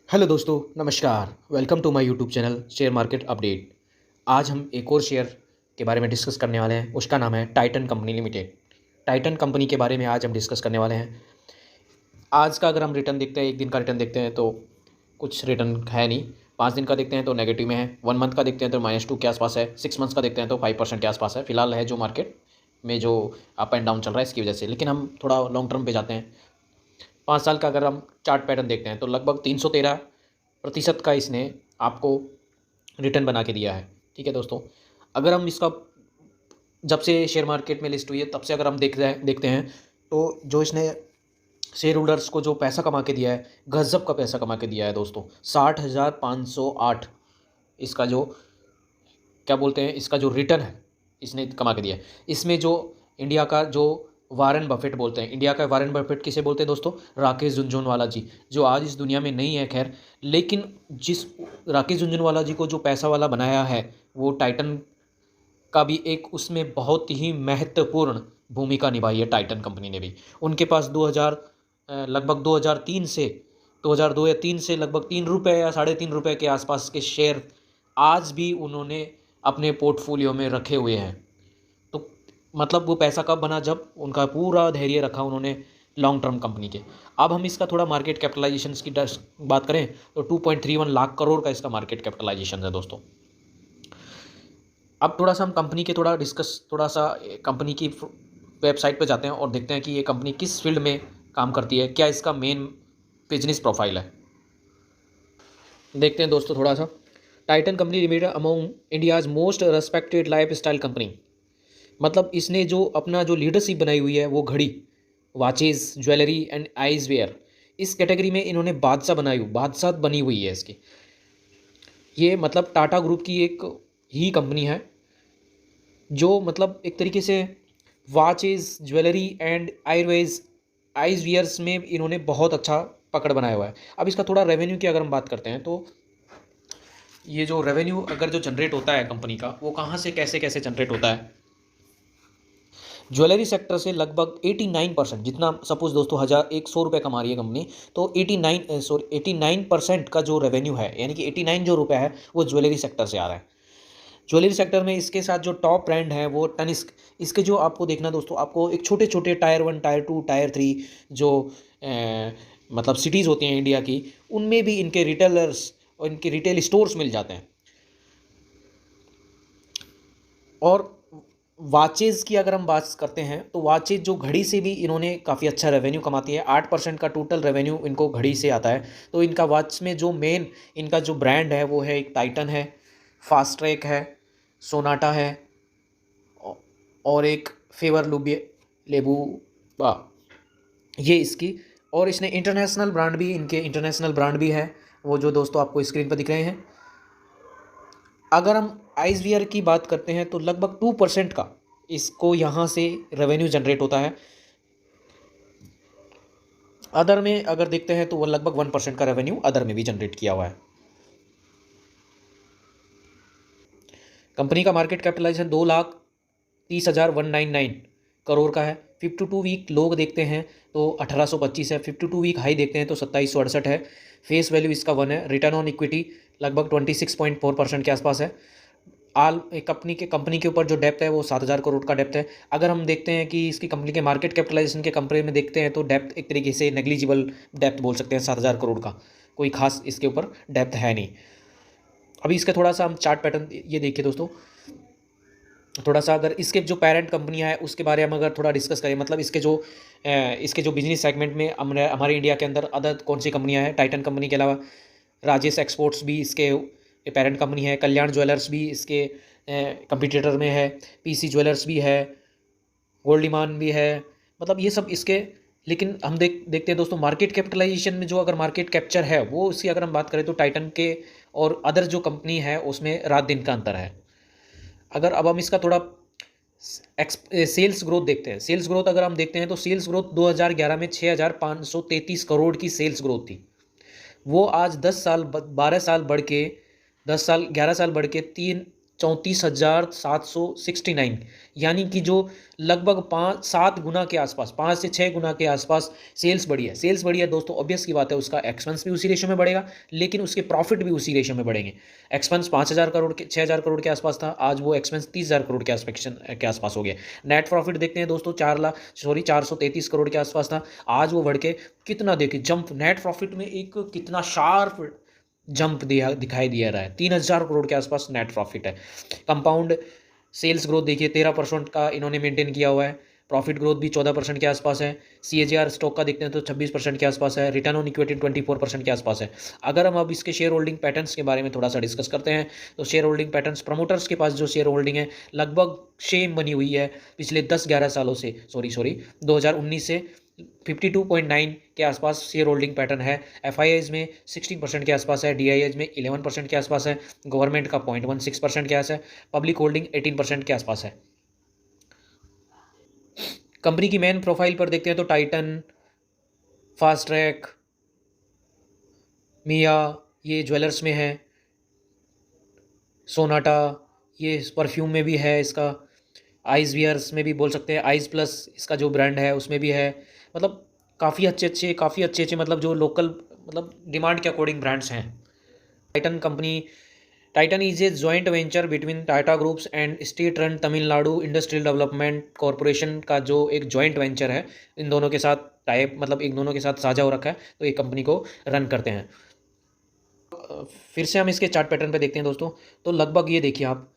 Hello दोस्तों, नमस्कार। Welcome to my YouTube channel share market update. आज हम एक और शेयर के बारे में डिस्कस करने वाले हैं। उसका नाम है Titan company limited. Titan company के बारे में आज हम डिस्कस करने वाले हैं। आज का अगर हम रिटर्न देखते हैं, एक दिन का रिटर्न देखते हैं तो कुछ रिटर्न है नहीं। 5 दिन का देखते हैं तो नेगेटिव में है। 1 मंथ का देखते हैं तो -2 के आसपास है। 6 मंथ्स का देखते हैं तो 5% के आसपास है। फिलहाल है जो मार्केट में जो अप एंड डाउन चल रहा है इसकी वजह से। लेकिन हम थोड़ा लॉन्ग टर्म पे जाते हैं। 5 साल का अगर हम चार्ट पैटर्न देखते हैं तो लगभग 313% का इसने आपको रिटर्न बना के दिया है। ठीक है दोस्तों, अगर हम इसका जब से शेयर मार्केट में लिस्ट हुई है तब से अगर हम देखते हैं तो जो इसने शेयर होल्डर्स को जो पैसा कमा के दिया है, गजब का पैसा कमा के दिया है दोस्तों। 60,508 इसका जो क्या बोलते हैं, इसका जो रिटर्न है इसने कमा के दिया है। इसमें जो इंडिया का जो वारेन बफेट बोलते हैं, इंडिया का वारेन बफेट किसे बोलते हैं दोस्तों? राकेश झुनझुनवाला जी, जो आज इस दुनिया में नहीं है खैर। लेकिन जिस राकेश झुनझुनवाला जी को जो पैसा वाला बनाया है, वो टाइटन का भी एक उसमें बहुत ही महत्वपूर्ण भूमिका निभाई है टाइटन कंपनी ने भी। उनके पास 2000 लगभग 2003 से 2002 या 3 से लगभग ₹3 या ₹3.5 के आसपास के शेयर आज भी उन्होंने अपने पोर्टफोलियो में रखे हुए हैं। तो मतलब वो पैसा कब बना? जब उनका पूरा धैर्य रखा उन्होंने लॉन्ग टर्म कंपनी के। अब हम इसका थोड़ा मार्केट कैपिटलाइजेशन की बात करें तो 2.31 लाख करोड़ का इसका मार्केट कैपिटलाइजेशन है दोस्तों। अब थोड़ा सा हम कंपनी के थोड़ा सा कंपनी की वेबसाइट पर जाते हैं और देखते हैं कि ये कंपनी किस फील्ड में काम करती है, क्या इसका मेन बिजनेस प्रोफाइल है। देखते हैं दोस्तों थोड़ा सा। Titan company limited among India's most respected life style company. मतलब इसने जो अपना जो लीडरशिप बनाई हुई है वो घड़ी, watches, jewellery and eyewear, इस कैटेगरी में इन्होंने बादशाह बनी हुई है इसकी। ये मतलब टाटा ग्रुप की एक ही कंपनी है जो मतलब एक तरीके से वॉचेस, ज्वेलरी एंड आयुर्वेज आइज वियर्स में इन्होंने बहुत अच्छा पकड़ बनाया हुआ है। अब इसका थोड़ा रेवेन्यू की अगर हम बात करते हैं तो ये जो रेवेन्यू अगर जो जनरेट होता है कंपनी का, वो कहाँ से कैसे कैसे जनरेट होता है। ज्वेलरी सेक्टर से लगभग 89%, जितना सपोज दोस्तों 1,100 रुपये कमा रही है कंपनी, तो 89% का जो रेवेन्यू है, यानी कि 89 जो रुपये है वो ज्वेलरी सेक्टर से आ रहा है। ज्वेलरी सेक्टर में इसके साथ जो टॉप ब्रांड है वो तनिष्क। इसके जो आपको देखना दोस्तों, आपको एक छोटे छोटे टायर 1, टायर 2, टायर 3 जो मतलब सिटीज़ होती हैं इंडिया की, उनमें भी इनके रिटेलर्स और इनके रिटेल स्टोर्स मिल जाते हैं। और वॉचेज़ की अगर हम बात करते हैं तो वॉचेज जो घड़ी से भी इन्होंने काफ़ी अच्छा रेवेन्यू कमाती है। 8% का टोटल रेवेन्यू इनको घड़ी से आता है। तो इनका वॉच में जो मेन इनका जो ब्रांड है वो है, एक टाइटन है, फास्ट ट्रैक है, सोनाटा है और एक फेवर लेबू बा, ये इसकी। और इसने इंटरनेशनल ब्रांड भी है, वो जो दोस्तों आपको स्क्रीन पर दिख रहे हैं। अगर हम आइसवियर की बात करते हैं तो लगभग 2% का इसको यहाँ से रेवेन्यू जनरेट होता है। अदर में अगर देखते हैं तो वो लगभग 1% का रेवेन्यू अदर में भी जनरेट किया हुआ है। कंपनी का मार्केट कैपिटलाइजेशन 2,30,199 करोड़ का है। 52 वीक लोग देखते हैं तो 1825 है। 52 वीक हाई देखते हैं तो 2768 है। फेस वैल्यू इसका 1 है। रिटर्न ऑन इक्विटी लगभग 26.4% के आसपास है। कंपनी के ऊपर जो डेप्थ है वो 7,000 करोड़ का डेप्थ है। अगर हम देखते हैं कि इसकी कंपनी के मार्केट कैपिटलाइजेशन के कंपेयर में देखते हैं तो डेप्थ एक तरीके से नेग्लिजिबल डेप्थ बोल सकते हैं। 7,000 करोड़ का कोई खास इसके ऊपर डेप्थ है नहीं। अभी इसका थोड़ा सा हम चार्ट पैटर्न ये देखिए दोस्तों। थोड़ा सा अगर इसके जो पेरेंट कंपनियां हैं उसके बारे में अगर थोड़ा डिस्कस करें, मतलब इसके जो बिजनेस सेगमेंट में हमारे इंडिया के अंदर अदर कौन सी कंपनियां हैं टाइटन कंपनी के अलावा? राजेश एक्सपोर्ट्स भी इसके पेरेंट कंपनी है। कल्याण ज्वेलर्स भी इसके कंपटीटर में है। पीसी ज्वेलर्स भी है। गोल्डीमान भी है। मतलब ये सब इसके। लेकिन हम देखते हैं दोस्तों मार्केट कैपिटलाइजेशन में जो अगर मार्केट कैप्चर है वो इसकी अगर हम बात करें तो टाइटन के और अदर जो कंपनी है उसमें रात दिन का अंतर है। अगर अब हम इसका थोड़ा सेल्स ग्रोथ देखते हैं। सेल्स ग्रोथ अगर हम देखते हैं तो सेल्स ग्रोथ 2011 में 6,533 करोड़ की सेल्स ग्रोथ थी। वो आज 10 साल 12 साल बढ़ के 10 साल 11 साल बढ़ के 34,769, यानी कि जो लगभग 5-7 गुना के आसपास, 5 से 6 गुना के आसपास सेल्स बढ़ी है। सेल्स बढ़ी है दोस्तों, ऑब्वियस की बात है, उसका एक्सपेंस भी उसी रेशो में बढ़ेगा, लेकिन उसके प्रॉफिट भी उसी रेशो में बढ़ेंगे। एक्सपेंस 5,000 करोड़ के 6,000 करोड़ के आसपास था, आज वो एक्सपेंस 30,000 करोड़ के आसपास हो गया। नेट प्रॉफिट देखते हैं दोस्तों, 433 करोड़ के आसपास था, आज वो बढ़ के कितना देखिए जंप, नेट प्रॉफिट में एक कितना शार्प जंप दिखाई दिया रहा है। 3,000 करोड़ के आसपास नेट प्रॉफिट है। कंपाउंड सेल्स ग्रोथ देखिए 13% का इन्होंने मेंटेन किया हुआ है। प्रॉफिट ग्रोथ भी 14% के आसपास है। CAGR स्टॉक का देखते हैं तो 26% के आसपास है। रिटर्न ऑन इक्विटी 24% के आसपास है। अगर हम अब इसके शेयर होल्डिंग पैटर्न्स के बारे में थोड़ा सा डिस्कस करते हैं तो शेयर होल्डिंग पैटर्न्स, प्रमोटर्स के पास जो शेयर होल्डिंग है लगभग सेम बनी हुई है पिछले 10-11 सालों से, 2019 से 52.9 के आसपास शेयर होल्डिंग पैटर्न है। FIIs में 16% के आसपास है, DIIs में 11% के आसपास है, गवर्नमेंट का 0.16% के आसपास है, पब्लिक होल्डिंग 18% के आसपास है। कंपनी की मेन प्रोफाइल पर देखते हैं तो टाइटन, फास्ट ट्रैक, मिया ये ज्वेलर्स में है, सोनाटा ये परफ्यूम में भी है, इसका आइज़ वियर्स में भी बोल सकते हैं, आइज़ प्लस इसका जो ब्रांड है उसमें भी है। मतलब काफ़ी अच्छे मतलब जो लोकल मतलब डिमांड के अकॉर्डिंग ब्रांड्स हैं। Titan is a joint venture between Tata groups and state run Tamil Nadu industrial development corporation का जो एक जॉइंट वेंचर है, इन दोनों के साथ टाइप मतलब इन दोनों के साथ साझा हो रखा है, तो एक कंपनी को रन करते हैं। फिर से हम इसके चार्ट पैटर्न पे देखते हैं दोस्तों, तो लगभग ये देखिए आप,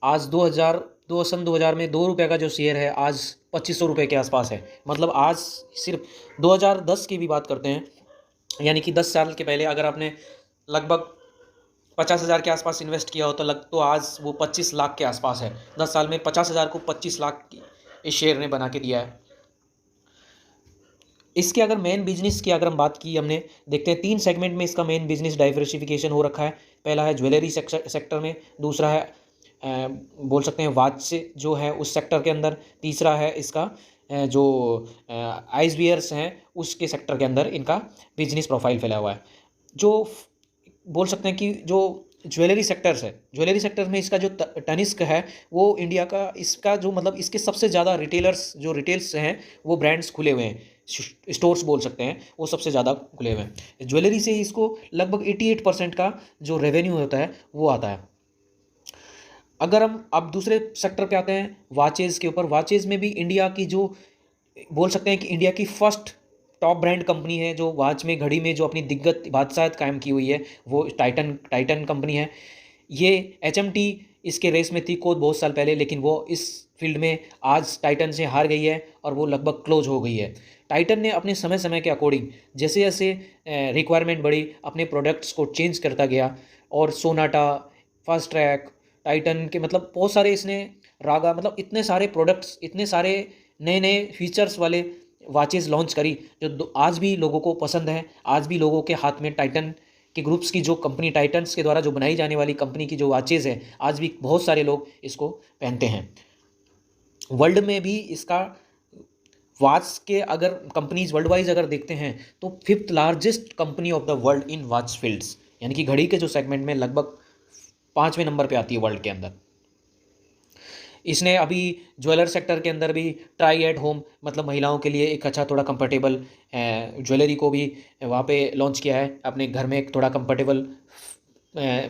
आज 2000 में 2 रुपये का जो शेयर है आज 2500 रुपये के आसपास है। मतलब आज सिर्फ 2010 की भी बात करते हैं, यानी कि 10 साल के पहले अगर आपने लगभग 50,000 के आसपास इन्वेस्ट किया हो तो आज वो 25 लाख के आसपास है। 10 साल में 50,000 को 25 लाख इस शेयर ने बना के दिया है। इसके अगर मेन बिजनेस की अगर हम बात की, हमने देखते हैं 3 सेगमेंट में इसका मेन बिजनेस डाइवर्सिफिकेशन हो रखा है। पहला है ज्वेलरी सेक्टर में, दूसरा है बोल सकते हैं वॉच जो है उस सेक्टर के अंदर, तीसरा है इसका जो आइस वियर्स हैं उसके सेक्टर के अंदर इनका बिजनेस प्रोफाइल फैला हुआ है। जो बोल सकते हैं कि जो ज्वेलरी सेक्टर्स है, ज्वेलरी सेक्टर में इसका जो तनिष्क है वो इंडिया का, इसका जो मतलब इसके सबसे ज़्यादा रिटेलर्स जो रिटेल्स हैं वो ब्रांड्स खुले हुए हैं, स्टोर्स बोल सकते हैं, वो सबसे ज़्यादा खुले हुए हैं। ज्वेलरी से ही इसको लगभग 88% का जो रेवेन्यू होता है वो आता है। अगर हम अब दूसरे सेक्टर पे आते हैं वॉचेज़ के ऊपर, वॉचेज़ में भी इंडिया की जो बोल सकते हैं कि इंडिया की फर्स्ट टॉप ब्रांड कंपनी है जो वॉच में, घड़ी में जो अपनी दिग्गज बादशाहत कायम की हुई है वो टाइटन कंपनी है। ये HMT इसके रेस में थी कोई बहुत साल पहले, लेकिन वो इस फील्ड में आज टाइटन से हार गई है और वो लगभग क्लोज हो गई है। टाइटन ने अपने समय समय के अकॉर्डिंग जैसे जैसे रिक्वायरमेंट बढ़ी अपने प्रोडक्ट्स को चेंज करता गया, और सोनाटा, फास्ट ट्रैक, टाइटन के मतलब बहुत सारे इसने रागा मतलब इतने सारे प्रोडक्ट्स, इतने सारे नए नए फीचर्स वाले वॉचेज़ लॉन्च करी जो आज भी लोगों को पसंद है। आज भी लोगों के हाथ में टाइटन के ग्रुप्स की जो कंपनी, टाइटन्स के द्वारा जो बनाई जाने वाली कंपनी की जो वॉचेज़ है, आज भी बहुत सारे लोग इसको पहनते हैं। वर्ल्ड में भी इसका वॉच के अगर कंपनीज वर्ल्ड वाइज अगर देखते हैं तो 5th largest company of the world in watch fields, यानी कि घड़ी के जो सेगमेंट में लगभग 5वें नंबर पे आती है वर्ल्ड के अंदर। इसने अभी ज्वेलर सेक्टर के अंदर भी ट्राई एट होम मतलब महिलाओं के लिए एक अच्छा थोड़ा कंफर्टेबल ज्वेलरी को भी वहाँ पे लॉन्च किया है। अपने घर में एक थोड़ा कंफर्टेबल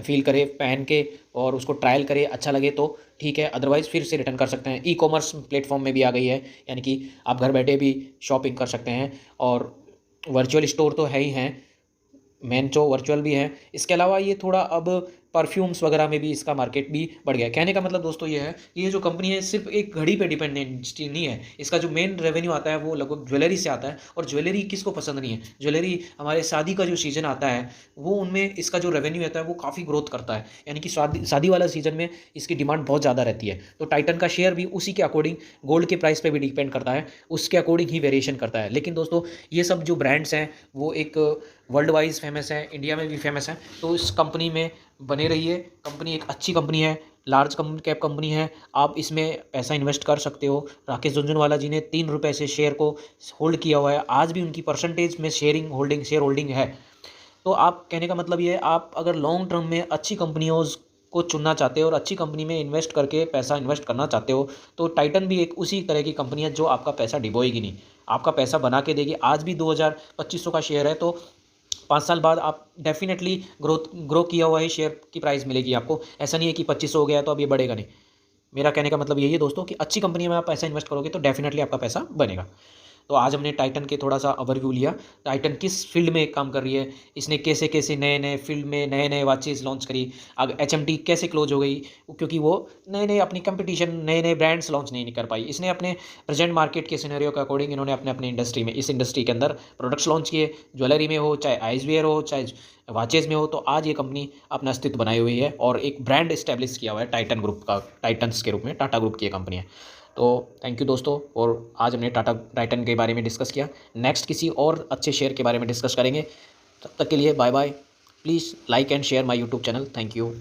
फील करे पहन के और उसको ट्रायल करे, अच्छा लगे तो ठीक है, अदरवाइज़ फिर से रिटर्न कर सकते हैं। E-कॉमर्स प्लेटफॉर्म में भी आ गई है, यानी कि आप घर बैठे भी शॉपिंग कर सकते हैं। और वर्चुअल स्टोर तो है ही हैं, मेन जो वर्चुअल भी है। इसके अलावा ये थोड़ा अब परफ्यूम्स वगैरह में भी इसका मार्केट भी बढ़ गया। कहने का मतलब दोस्तों ये है कि ये जो कंपनी है सिर्फ एक घड़ी पे डिपेंडेंट नहीं है, इसका जो मेन रेवेन्यू आता है वो लगभग ज्वेलरी से आता है। और ज्वेलरी किसको पसंद नहीं है, ज्वेलरी हमारे शादी का जो सीज़न आता है वो उनमें इसका जो रेवेन्यू आता है वो काफ़ी ग्रोथ करता है, यानी कि शादी वाला सीज़न में इसकी डिमांड बहुत ज़्यादा रहती है। तो टाइटन का शेयर भी उसी के अकॉर्डिंग गोल्ड के प्राइस पर भी डिपेंड करता है, उसके अकॉर्डिंग ही वेरिएशन करता है। लेकिन दोस्तों ये सब जो ब्रांड्स हैं वो एक वर्ल्ड वाइज फेमस है, इंडिया में भी फेमस है, तो इस कंपनी में बने रहिए। कंपनी एक अच्छी कंपनी है, लार्ज कैप कंपनी है, आप इसमें पैसा इन्वेस्ट कर सकते हो। राकेश झुनझुनवाला जी ने 3 रुपये से शेयर को होल्ड किया हुआ है, आज भी उनकी परसेंटेज में शेयर होल्डिंग है। तो आप कहने का मतलब ये है, आप अगर लॉन्ग टर्म में अच्छी कंपनियों को चुनना चाहते हो और अच्छी कंपनी में इन्वेस्ट करके पैसा इन्वेस्ट करना चाहते हो तो टाइटन भी एक उसी तरह की कंपनी है जो आपका पैसा डिबोएगी नहीं, आपका पैसा बना के देगी। आज भी 2000-2500 का शेयर है तो 5 साल बाद आप डेफिनेटली ग्रो किया हुआ ही शेयर की प्राइस मिलेगी आपको। ऐसा नहीं है कि 2500 हो गया तो अब ये बढ़ेगा नहीं। मेरा कहने का मतलब यही है दोस्तों कि अच्छी कंपनी में आप पैसा इन्वेस्ट करोगे तो डेफिनेटली आपका पैसा बनेगा। तो आज हमने टाइटन के थोड़ा सा ओवरव्यू लिया, टाइटन किस फील्ड में काम कर रही है, इसने कैसे कैसे नए नए फील्ड में नए नए वॉचेस लॉन्च करी, आगे एचएमटी कैसे क्लोज हो गई, क्योंकि वो नए नए अपनी कंपटीशन नए नए ब्रांड्स लॉन्च नहीं कर पाई। इसने अपने प्रेजेंट मार्केट के सिनेरियो के अकॉर्डिंग इन्होंने अपने अपने इंडस्ट्री में इस इंडस्ट्री के अंदर प्रोडक्ट्स लॉन्च किए, ज्वेलरी में हो चाहे आइसवेयर हो चाहे वॉचेज़ में हो। तो आज ये कंपनी अपना अस्तित्व बनाई हुई है और एक ब्रांड इस्टेब्लिश किया हुआ है टाइटन ग्रुप का, टाइटन्स के रूप में टाटा ग्रुप की ये कंपनी है। तो थैंक यू दोस्तों, और आज हमने टाइटन के बारे में डिस्कस किया। नेक्स्ट किसी और अच्छे शेयर के बारे में डिस्कस करेंगे, तब तक के लिए bye bye. Please like and share my YouTube channel. Thank you.